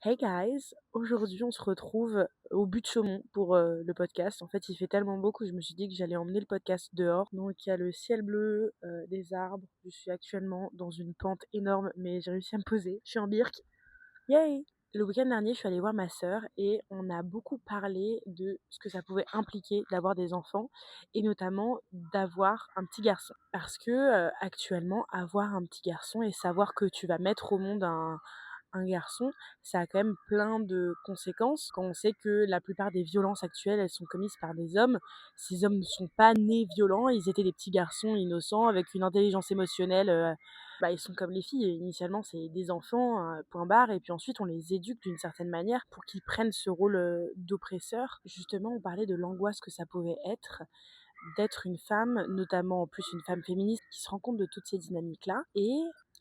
Hey guys, aujourd'hui on se retrouve au but de Chaumont pour le podcast. En fait, il fait tellement beau que je me suis dit que j'allais emmener le podcast dehors. Donc il y a le ciel bleu, des arbres. Je suis actuellement dans une pente énorme, mais j'ai réussi à me poser. Je suis en birk. Yay! Le week-end dernier, je suis allée voir ma sœur et on a beaucoup parlé de ce que ça pouvait impliquer d'avoir des enfants et notamment d'avoir un petit garçon. Parce que actuellement, avoir un petit garçon et savoir que tu vas mettre au monde un garçon, ça a quand même plein de conséquences. Quand on sait que la plupart des violences actuelles, elles sont commises par des hommes, ces hommes ne sont pas nés violents, ils étaient des petits garçons innocents avec une intelligence émotionnelle. Ils sont comme les filles. Initialement, c'est des enfants, point barre, et puis ensuite on les éduque d'une certaine manière pour qu'ils prennent ce rôle d'oppresseur. Justement, on parlait de l'angoisse que ça pouvait être d'être une femme, notamment en plus une femme féministe qui se rend compte de toutes ces dynamiques-là et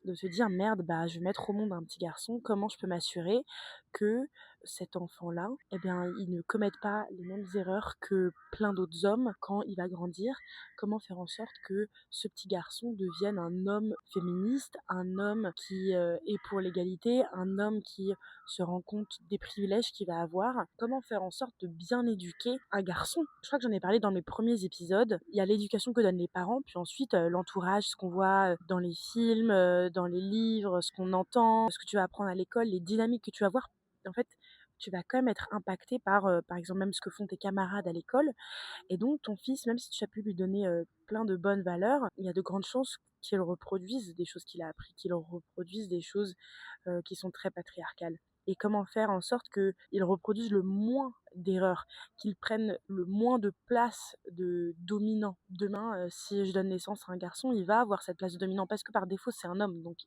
de se dire merde, je vais mettre au monde un petit garçon, comment je peux m'assurer que cet enfant-là, il ne commette pas les mêmes erreurs que plein d'autres hommes quand il va grandir, comment faire en sorte que ce petit garçon devienne un homme féministe, un homme qui est pour l'égalité, un homme qui se rend compte des privilèges qu'il va avoir, comment faire en sorte de bien éduquer un garçon. Je crois que j'en ai parlé dans mes premiers épisodes. Il y a l'éducation que donnent les parents, puis ensuite l'entourage, ce qu'on voit dans les films, dans les livres, ce qu'on entend, ce que tu vas apprendre à l'école, les dynamiques que tu vas voir. En fait, tu vas quand même être impacté par exemple, même ce que font tes camarades à l'école. Et donc, ton fils, même si tu as pu lui donner plein de bonnes valeurs, il y a de grandes chances qu'il reproduise des choses qu'il a appris, qu'il reproduise des choses qui sont très patriarcales. Et comment faire en sorte qu'il reproduise le moins d'erreurs, qu'il prenne le moins de place de dominant. Demain, si je donne naissance à un garçon, il va avoir cette place de dominant parce que par défaut, c'est un homme. Donc,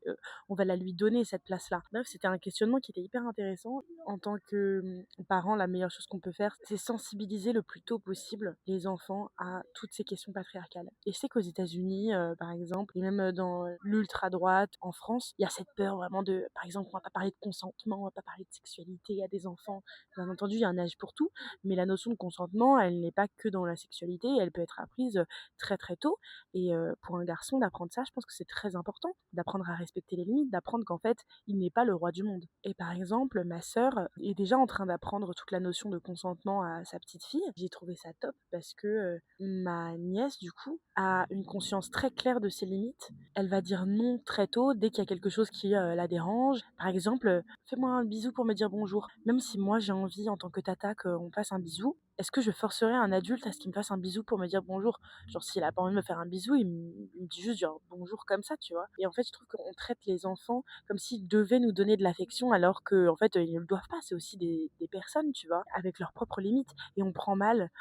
on va la lui donner, cette place-là. Bref, c'était un questionnement qui était hyper intéressant. En tant que parent, la meilleure chose qu'on peut faire, c'est sensibiliser le plus tôt possible les enfants à toutes ces questions patriarcales. Et je sais qu'aux États-Unis, par exemple, et même dans l'ultra-droite, en France, il y a cette peur vraiment de, par exemple, on va pas parler de consentement, on va pas parler de sexualité à des enfants. Bien entendu, il y a un âge pour tout, mais la notion de consentement, elle n'est pas que dans la sexualité, elle peut être apprise très très tôt. Et pour un garçon, d'apprendre ça, je pense que c'est très important, d'apprendre à respecter les limites, d'apprendre qu'en fait, il n'est pas le roi du monde. Et par exemple, ma sœur est déjà en train d'apprendre toute la notion de consentement à sa petite fille. J'ai trouvé ça top parce que ma nièce, du coup, a une conscience très claire de ses limites. Elle va dire non très tôt dès qu'il y a quelque chose qui la dérange. Par exemple, fais-moi un bisou pour me dire bonjour. Même si moi j'ai envie en tant que tata qu'on fasse un bisou, est-ce que je forcerais un adulte à ce qu'il me fasse un bisou pour me dire bonjour? Genre s'il a pas envie de me faire un bisou, il me dit juste genre bonjour comme ça, tu vois. Et en fait, je trouve qu'on traite les enfants comme s'ils devaient nous donner de l'affection alors que en fait, ils ne le doivent pas. C'est aussi des personnes, tu vois, avec leurs propres limites. Et on prend mal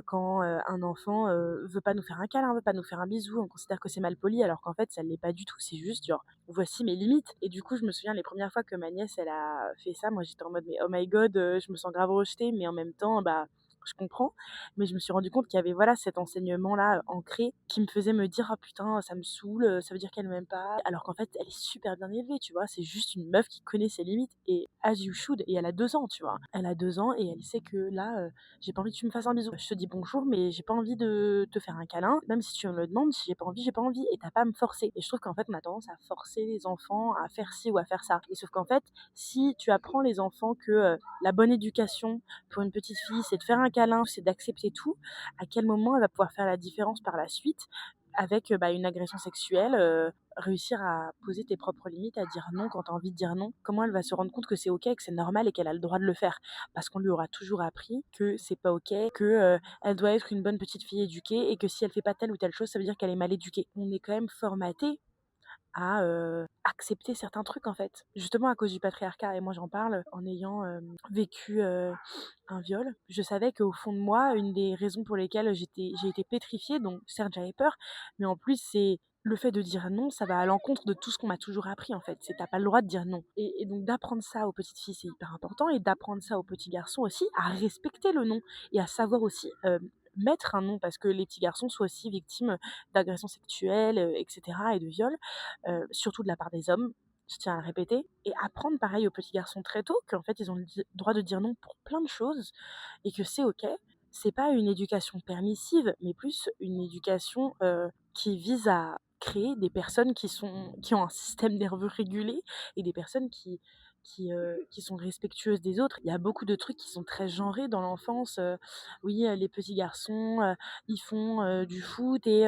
quand un enfant veut pas nous faire un câlin, veut pas nous faire un bisou. On considère que c'est mal poli alors qu'en fait, ça l'est pas du tout. C'est juste genre voici mes limites. Et du coup, je me souviens les premières fois que ma nièce elle a fait ça, moi j'étais en mode mais oh my god, je me sens grave rejetée, mais en même temps, je comprends, mais je me suis rendu compte qu'il y avait voilà cet enseignement là ancré qui me faisait me dire ah putain ça me saoule, ça veut dire qu'elle m'aime pas, alors qu'en fait elle est super bien élevée, tu vois, c'est juste une meuf qui connaît ses limites et as you should. Et elle a 2 ans, tu vois, elle a 2 ans et elle sait que là j'ai pas envie que tu me fasses un bisou, je te dis bonjour mais j'ai pas envie de te faire un câlin, même si tu me le demandes, si j'ai pas envie et t'as pas à me forcer. Et je trouve qu'en fait on a tendance à forcer les enfants à faire ci ou à faire ça, et sauf qu'en fait si tu apprends les enfants que la bonne éducation pour une petite fille, c'est de faire un câlin, c'est d'accepter tout, à quel moment elle va pouvoir faire la différence par la suite avec une agression sexuelle, réussir à poser tes propres limites, à dire non quand tu as envie de dire non. Comment elle va se rendre compte que c'est ok, que c'est normal et qu'elle a le droit de le faire? Parce qu'on lui aura toujours appris que c'est pas ok, que elle doit être une bonne petite fille éduquée et que si elle fait pas telle ou telle chose, ça veut dire qu'elle est mal éduquée. On est quand même formaté à accepter certains trucs en fait. Justement à cause du patriarcat, et moi j'en parle en ayant vécu un viol. Je savais qu'au fond de moi, une des raisons pour lesquelles j'ai été pétrifiée, donc certes j'avais peur, mais en plus c'est le fait de dire non, ça va à l'encontre de tout ce qu'on m'a toujours appris en fait. C'est t'as pas le droit de dire non. Et donc d'apprendre ça aux petites filles, c'est hyper important, et d'apprendre ça aux petits garçons aussi, à respecter le non et à savoir aussi mettre un nom, parce que les petits garçons sont aussi victimes d'agressions sexuelles, etc., et de viols, surtout de la part des hommes, je tiens à le répéter, et apprendre pareil aux petits garçons très tôt qu'en fait ils ont le droit de dire non pour plein de choses et que c'est ok. C'est pas une éducation permissive, mais plus une éducation qui vise à créer des personnes qui ont un système nerveux régulé et des personnes qui sont respectueuses des autres. Il y a beaucoup de trucs qui sont très genrés dans l'enfance. Oui, les petits garçons, ils font du foot et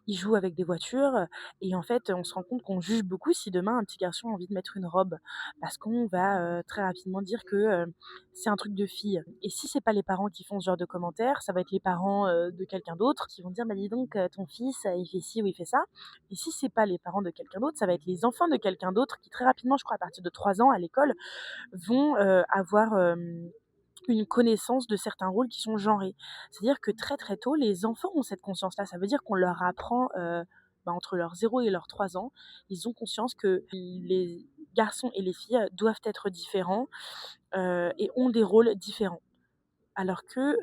ils jouent avec des voitures. Et en fait, on se rend compte qu'on juge beaucoup si demain un petit garçon a envie de mettre une robe, parce qu'on va très rapidement dire que c'est un truc de fille. Et si c'est pas les parents qui font ce genre de commentaires, ça va être les parents de quelqu'un d'autre qui vont dire bah dis donc ton fils il fait ci ou il fait ça. Et si c'est pas les parents de quelqu'un d'autre, ça va être les enfants de quelqu'un d'autre qui très rapidement, je crois à partir de 3 ans à l'école, vont avoir une connaissance de certains rôles qui sont genrés. C'est-à-dire que très très tôt, les enfants ont cette conscience-là. Ça veut dire qu'on leur apprend entre leurs 0 et leurs 3 ans, ils ont conscience que les garçons et les filles doivent être différents et ont des rôles différents. Alors que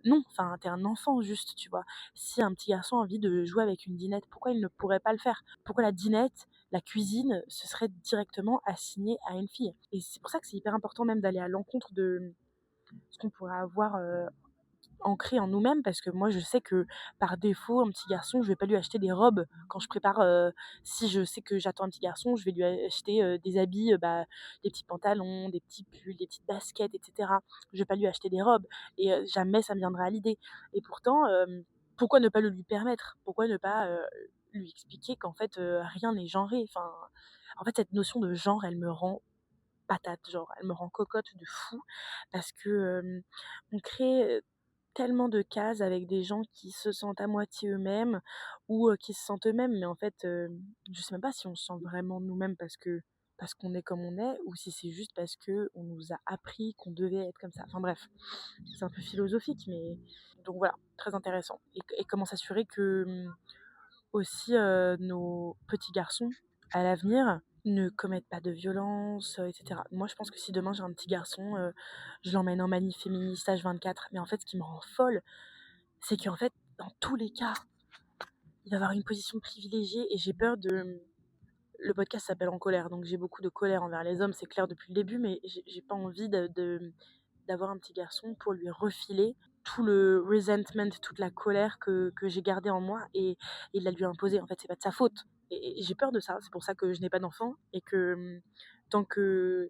non, enfin, t'es un enfant juste, tu vois. Si un petit garçon a envie de jouer avec une dinette, pourquoi il ne pourrait pas le faire? Pourquoi la dinette, la cuisine, ce serait directement assigné à une fille? Et c'est pour ça que c'est hyper important même d'aller à l'encontre de ce qu'on pourrait avoir ancré en nous-mêmes, parce que moi je sais que par défaut un petit garçon je vais pas lui acheter des robes quand je prépare si je sais que j'attends un petit garçon je vais lui acheter des habits des petits pantalons, des petits pulls, des petites baskets, etc. Je vais pas lui acheter des robes et jamais ça me viendra à l'idée. Et pourtant pourquoi ne pas le lui permettre, pourquoi ne pas lui expliquer qu'en fait rien n'est genré. Enfin, en fait cette notion de genre elle me rend patate, genre elle me rend cocotte de fou, parce que on crée tellement de cases avec des gens qui se sentent à moitié eux-mêmes ou qui se sentent eux-mêmes, mais en fait je sais même pas si on se sent vraiment nous-mêmes parce qu'on est comme on est, ou si c'est juste parce que on nous a appris qu'on devait être comme ça. Enfin bref, c'est un peu philosophique, mais donc voilà, très intéressant. Et comment s'assurer que aussi nos petits garçons à l'avenir ne commettent pas de violence, etc. Moi, je pense que si demain j'ai un petit garçon, je l'emmène en manif féministe H24. Mais en fait, ce qui me rend folle, c'est qu'en fait, dans tous les cas, il va avoir une position privilégiée et j'ai peur de. Le podcast s'appelle En colère, donc j'ai beaucoup de colère envers les hommes, c'est clair depuis le début, mais j'ai pas envie d'avoir un petit garçon pour lui refiler tout le resentment, toute la colère que j'ai gardée en moi et de la lui imposer. En fait, c'est pas de sa faute. Et j'ai peur de ça. C'est pour ça que je n'ai pas d'enfant et que tant que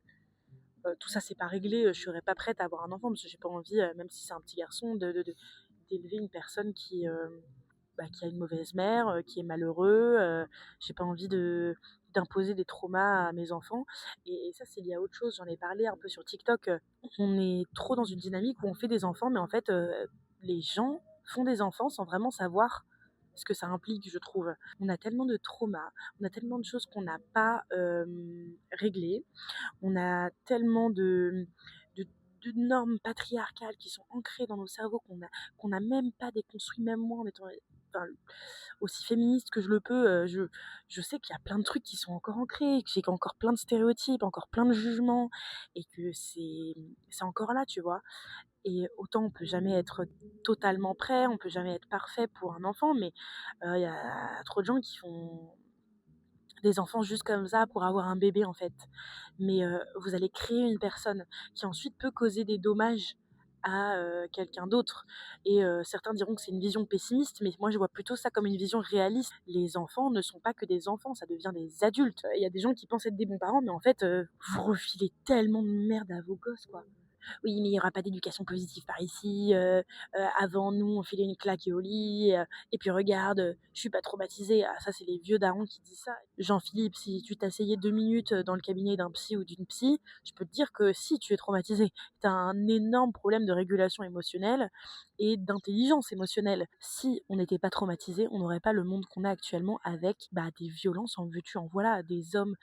tout ça c'est pas réglé, je serais pas prête à avoir un enfant parce que j'ai pas envie, même si c'est un petit garçon, d'élever une personne qui a une mauvaise mère, qui est malheureux. J'ai pas envie d'imposer des traumas à mes enfants. Et ça, c'est lié à autre chose. J'en ai parlé un peu sur TikTok. On est trop dans une dynamique où on fait des enfants, mais en fait, les gens font des enfants sans vraiment savoir ce que ça implique, je trouve. On a tellement de traumas, on a tellement de choses qu'on n'a pas réglées, on a tellement de, de normes patriarcales qui sont ancrées dans nos cerveaux qu'on a même pas déconstruit, même moi en étant enfin, aussi féministe que je le peux, je sais qu'il y a plein de trucs qui sont encore ancrés, que j'ai encore plein de stéréotypes, encore plein de jugements, et que c'est encore là, tu vois. Et autant on peut jamais être totalement prêt, on peut jamais être parfait pour un enfant, mais il y a trop de gens qui font des enfants juste comme ça pour avoir un bébé en fait. Mais vous allez créer une personne qui ensuite peut causer des dommages à quelqu'un d'autre. Et certains diront que c'est une vision pessimiste, mais moi je vois plutôt ça comme une vision réaliste. Les enfants ne sont pas que des enfants, ça devient des adultes. Il y a des gens qui pensent être des bons parents, mais en fait, vous refilez tellement de merde à vos gosses, quoi. Oui, mais il n'y aura pas d'éducation positive par ici. Avant, nous, on filait une claque au lit. Et puis regarde, je suis pas traumatisée. Ah, ça, c'est les vieux darons qui disent ça. Jean-Philippe, si tu t'asseyais 2 minutes dans le cabinet d'un psy ou d'une psy, je peux te dire que si tu es traumatisé, tu as un énorme problème de régulation émotionnelle et d'intelligence émotionnelle. Si on n'était pas traumatisé, on n'aurait pas le monde qu'on a actuellement avec des violences en veux-tu, en voilà, des hommes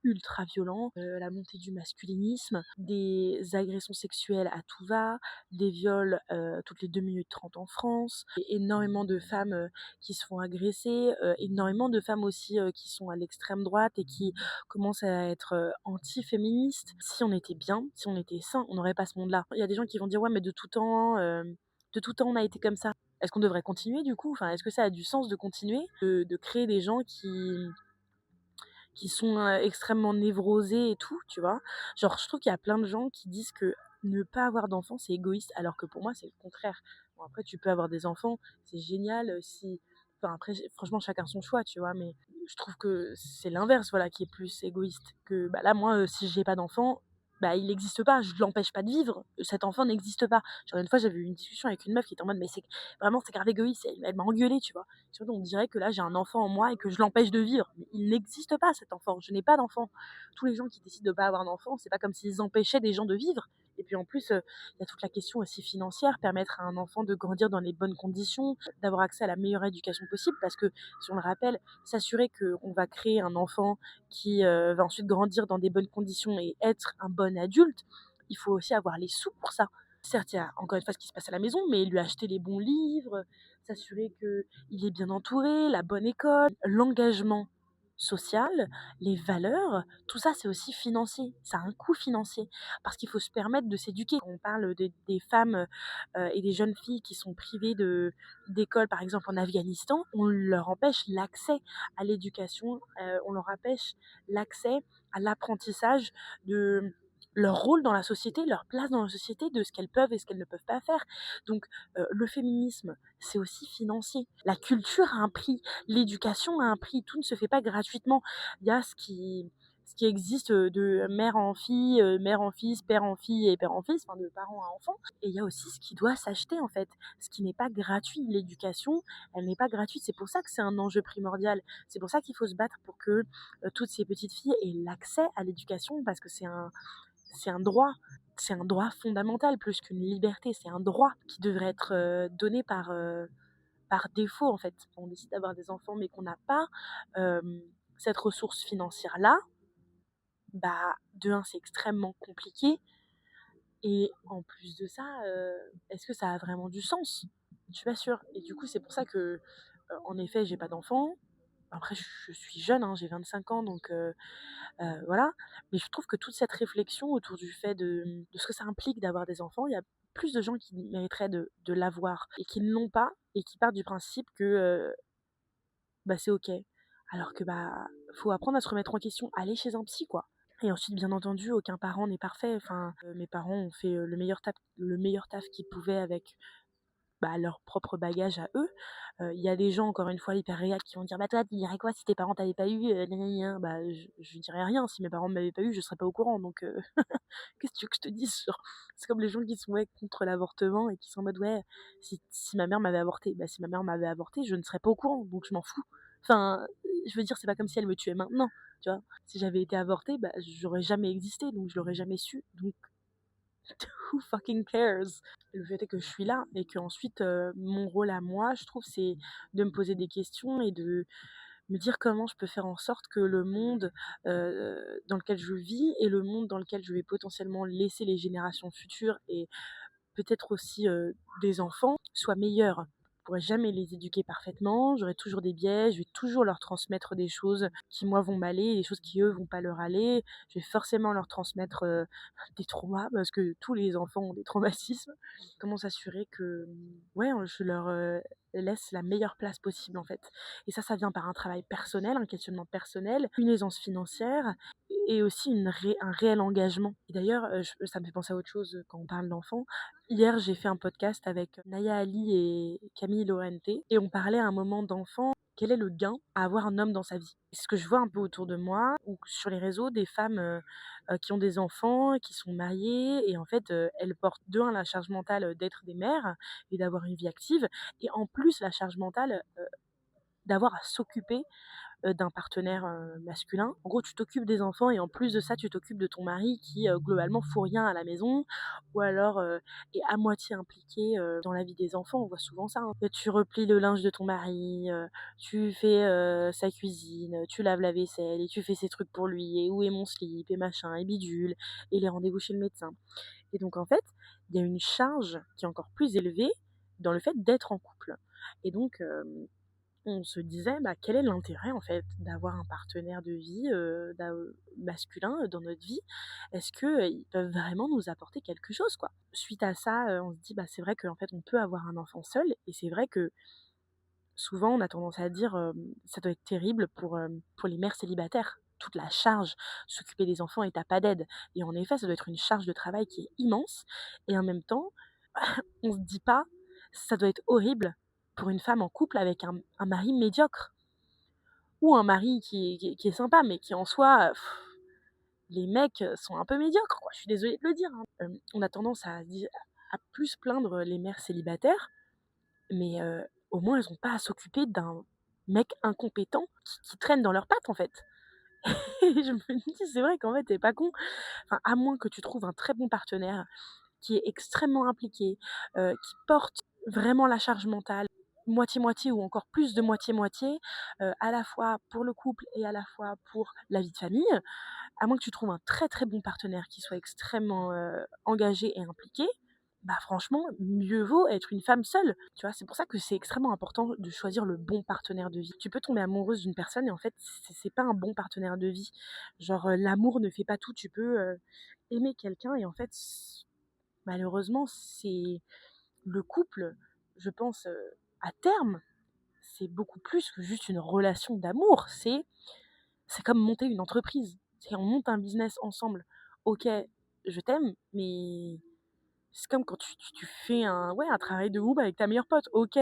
ultra violents, la montée du masculinisme, des agressions sexuelles à tout va, des viols toutes les 2 minutes 30 en France, et énormément de femmes qui se font agresser, énormément de femmes aussi qui sont à l'extrême droite et qui commencent à être anti-féministes. Si on était bien, si on était sain, on n'aurait pas ce monde-là. Il y a des gens qui vont dire ouais mais de tout temps on a été comme ça. Est-ce qu'on devrait continuer du coup? Enfin, est-ce que ça a du sens de continuer, de créer des gens qui sont extrêmement névrosés et tout, tu vois. Genre, je trouve qu'il y a plein de gens qui disent que ne pas avoir d'enfants, c'est égoïste, alors que pour moi, c'est le contraire. Bon, après, tu peux avoir des enfants, c'est génial si Enfin après franchement chacun son choix, tu vois? Mais je trouve que c'est l'inverse, voilà, qui est plus égoïste. Que, bah, là moi, si j'ai pas d'enfant, bah, il n'existe pas, je l'empêche pas de vivre. Cet enfant n'existe pas. Genre une fois j'avais eu une discussion avec une meuf qui était en mode: «Mais c'est grave égoïste», elle m'a engueulée, tu vois? Tu vois? On dirait que là j'ai un enfant en moi et que je l'empêche de vivre. Mais il n'existe pas cet enfant, je n'ai pas d'enfant. Tous les gens qui décident de pas avoir d'enfant, c'est pas comme s'ils empêchaient des gens de vivre. Et puis en plus, il y a toute la question aussi financière, permettre à un enfant de grandir dans les bonnes conditions, d'avoir accès à la meilleure éducation possible parce que, si on le rappelle, s'assurer qu'on va créer un enfant qui va ensuite grandir dans des bonnes conditions et être un bon adulte, il faut aussi avoir les sous pour ça. Certes, il y a encore une fois ce qui se passe à la maison, mais lui acheter les bons livres, s'assurer qu'il est bien entouré, la bonne école, l'engagement social, les valeurs, tout ça c'est aussi financier, ça a un coût financier parce qu'il faut se permettre de s'éduquer. On parle des femmes et des jeunes filles qui sont privées d'école, par exemple en Afghanistan, on leur empêche l'accès à l'éducation, on leur empêche l'accès à l'apprentissage de leur rôle dans la société, leur place dans la société, de ce qu'elles peuvent et ce qu'elles ne peuvent pas faire. Donc le féminisme, c'est aussi financier. La culture a un prix, l'éducation a un prix, tout ne se fait pas gratuitement. Il y a ce qui existe de mère en fille, mère en fils, père en fille et père en fils, enfin de parents à enfants. Et il y a aussi ce qui doit s'acheter en fait, ce qui n'est pas gratuit. L'éducation, elle n'est pas gratuite. C'est pour ça que c'est un enjeu primordial. C'est pour ça qu'il faut se battre pour que toutes ces petites filles aient l'accès à l'éducation parce que c'est un droit. C'est un droit fondamental plus qu'une liberté. C'est un droit qui devrait être donné par défaut en fait. On décide d'avoir des enfants mais qu'on n'a pas euh, cette ressource financière-là, bah, de un, c'est extrêmement compliqué. Et en plus de ça, est-ce que ça a vraiment du sens? Je suis pas sûre. Et du coup, c'est pour ça que, en effet, j'ai pas d'enfant. Après, je suis jeune, hein, j'ai 25 ans, donc voilà. Mais je trouve que toute cette réflexion autour du fait de ce que ça implique d'avoir des enfants, il y a plus de gens qui mériteraient de l'avoir et qui ne l'ont pas et qui partent du principe que bah, c'est OK. Alors que bah, faut apprendre à se remettre en question, aller chez un psy, quoi. Et ensuite, bien entendu, aucun parent n'est parfait. Enfin, mes parents ont fait le meilleur taf qu'ils pouvaient avec bah, leur propre bagage à eux. Il y a des gens, encore une fois, hyper réels qui vont dire: «Bah toi, tu dirais quoi si tes parents t'avaient pas eu, gna gna gna?» Bah, je dirais rien. Si mes parents m'avaient pas eu, je serais pas au courant. Donc, qu'est-ce que tu veux que je te dise? Genre, c'est comme les gens qui sont ouais, contre l'avortement et qui sont en mode: «Ouais, si ma mère m'avait avorté», bah, si ma mère m'avait avorté, je ne serais pas au courant, donc je m'en fous. Enfin, je veux dire, c'est pas comme si elle me tuait maintenant, tu vois? Si j'avais été avortée, bah, j'aurais jamais existé, donc je l'aurais jamais su. Donc who fucking cares? Le fait est que je suis là et qu'ensuite, mon rôle à moi, je trouve, c'est de me poser des questions et de me dire comment je peux faire en sorte que le monde dans lequel je vis et le monde dans lequel je vais potentiellement laisser les générations futures et peut-être aussi des enfants soient meilleurs. Je pourrais jamais les éduquer parfaitement, j'aurai toujours des biais, je vais toujours leur transmettre des choses qui moi vont m'aller, des choses qui eux vont pas leur aller. Je vais forcément leur transmettre des traumas parce que tous les enfants ont des traumatismes. Comment s'assurer que ouais, je leur laisse la meilleure place possible en fait. Et ça vient par un travail personnel, un questionnement personnel, une aisance financière et aussi un réel engagement. Et d'ailleurs, ça me fait penser à autre chose quand on parle d'enfants. Hier, j'ai fait un podcast avec Naya Ali et Camille Lorente et on parlait à un moment d'enfant. Quel est le gain à avoir un homme dans sa vie? Ce que je vois un peu autour de moi ou sur les réseaux, des femmes qui ont des enfants, qui sont mariées et en fait, elles portent de un la charge mentale d'être des mères et d'avoir une vie active et en plus la charge mentale d'avoir à s'occuper d'un partenaire masculin. En gros, tu t'occupes des enfants et en plus de ça, tu t'occupes de ton mari qui globalement fout rien à la maison ou alors est à moitié impliqué dans la vie des enfants. On voit souvent ça, hein. Et tu replies le linge de ton mari, tu fais sa cuisine, tu laves la vaisselle et tu fais ses trucs pour lui et où est mon slip et machin et bidule et les rendez-vous chez le médecin. Et donc en fait, il y a une charge qui est encore plus élevée dans le fait d'être en couple. Et donc on se disait, bah, quel est l'intérêt en fait d'avoir un partenaire de vie masculin dans notre vie? Est-ce que ils peuvent vraiment nous apporter quelque chose, quoi? Suite à ça, on se dit, bah, c'est vrai qu'en fait, on peut avoir un enfant seul, et c'est vrai que souvent, on a tendance à dire, ça doit être terrible pour les mères célibataires. Toute la charge, s'occuper des enfants et t'as pas d'aide. Et en effet, ça doit être une charge de travail qui est immense. Et en même temps, on se dit pas, ça doit être horrible pour une femme en couple avec un mari médiocre ou un mari qui est sympa, mais qui en soi, les mecs sont un peu médiocres, quoi. Je suis désolée de le dire, hein. On a tendance à plus plaindre les mères célibataires, mais au moins elles ont pas à s'occuper d'un mec incompétent qui traîne dans leurs pattes, en fait. Et je me dis: «C'est vrai qu'en fait, tu pas con». Enfin, à moins que tu trouves un très bon partenaire qui est extrêmement impliqué, qui porte vraiment la charge mentale, moitié-moitié ou encore plus de moitié-moitié, à la fois pour le couple et à la fois pour la vie de famille. À moins que tu trouves un très, très bon partenaire qui soit extrêmement, engagé et impliqué, bah, franchement, mieux vaut être une femme seule, tu vois? C'est pour ça que c'est extrêmement important de choisir le bon partenaire de vie. Tu peux tomber amoureuse d'une personne et en fait, c'est pas un bon partenaire de vie. Genre, l'amour ne fait pas tout. Tu peux, aimer quelqu'un et en fait, malheureusement, c'est le couple, je pense, à terme, c'est beaucoup plus que juste une relation d'amour. C'est comme monter une entreprise. C'est on monte un business ensemble. OK, je t'aime, mais c'est comme quand tu fais un travail de groupe avec ta meilleure pote. OK,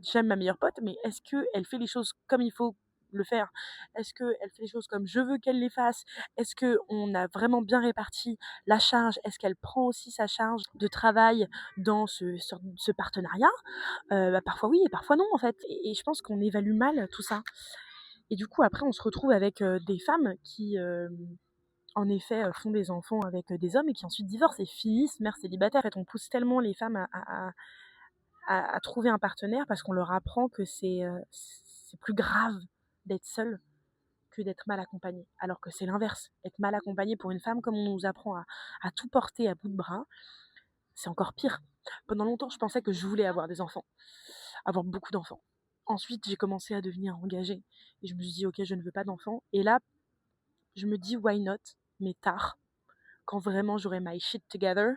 j'aime ma meilleure pote, mais est-ce qu'elle fait les choses comme il faut le faire? Est-ce qu'elle fait les choses comme je veux qu'elle les fasse? Est-ce qu'on a vraiment bien réparti la charge? Est-ce qu'elle prend aussi sa charge de travail dans ce partenariat? Bah, parfois oui et parfois non, en fait et je pense qu'on évalue mal tout ça et du coup, après, on se retrouve avec, des femmes qui, en effet, font des enfants avec, des hommes et qui ensuite divorcent et finissent mères célibataires. En fait, on pousse tellement les femmes à trouver un partenaire parce qu'on leur apprend que c'est plus grave d'être seule que d'être mal accompagnée. Alors que c'est l'inverse. Être mal accompagnée pour une femme, comme on nous apprend à tout porter à bout de bras, c'est encore pire. Pendant longtemps, je pensais que je voulais avoir des enfants, avoir beaucoup d'enfants. Ensuite, j'ai commencé à devenir engagée et je me suis dit: «OK, je ne veux pas d'enfants» et là, je me dis: «Why not?» mais tard, quand vraiment j'aurai my shit together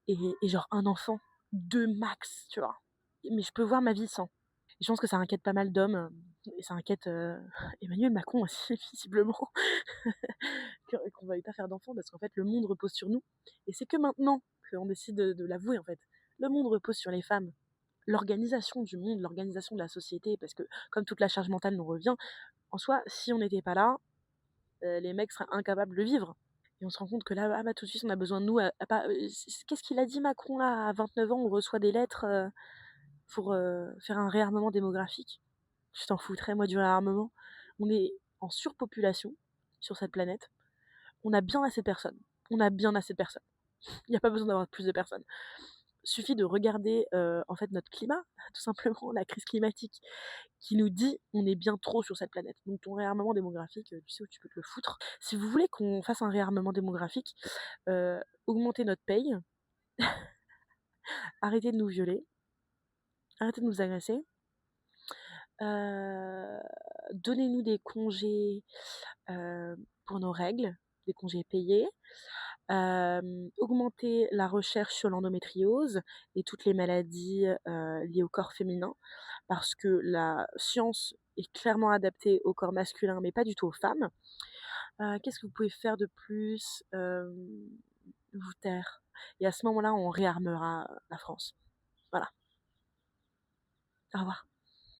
et genre un enfant, 2 max, tu vois? Mais je peux voir ma vie sans. Et je pense que ça inquiète pas mal d'hommes, et ça inquiète, Emmanuel Macron aussi visiblement, qu'on veuille pas faire d'enfants parce qu'en fait le monde repose sur nous et c'est que maintenant qu'on décide de l'avouer en fait. Le monde repose sur les femmes. L'organisation du monde, l'organisation de la société parce que comme toute la charge mentale nous revient, en soi, si on n'était pas là, les mecs seraient incapables de vivre. Et on se rend compte que là, ah bah, tout de suite, on a besoin de nous. Qu'est-ce qu'il a dit Macron là? À 29 ans, on reçoit des lettres pour faire un réarmement démographique. Je t'en foutrais, moi, du réarmement. On est en surpopulation sur cette planète. On a bien assez de personnes. On a bien assez de personnes. Il n'y a pas besoin d'avoir plus de personnes. Suffit de regarder en fait notre climat, tout simplement, la crise climatique qui nous dit on est bien trop sur cette planète. Donc ton réarmement démographique, tu sais où tu peux te le foutre. Si vous voulez qu'on fasse un réarmement démographique, augmentez notre paye, arrêtez de nous violer, arrêtez de nous agresser, euh, donnez-nous des congés pour nos règles, des congés payés, augmenter la recherche sur l'endométriose et toutes les maladies liées au corps féminin, parce que la science est clairement adaptée au corps masculin, mais pas du tout aux femmes. Qu'est-ce que vous pouvez faire de plus? Vous taire. Et à ce moment-là, on réarmera la France. Voilà. Au revoir.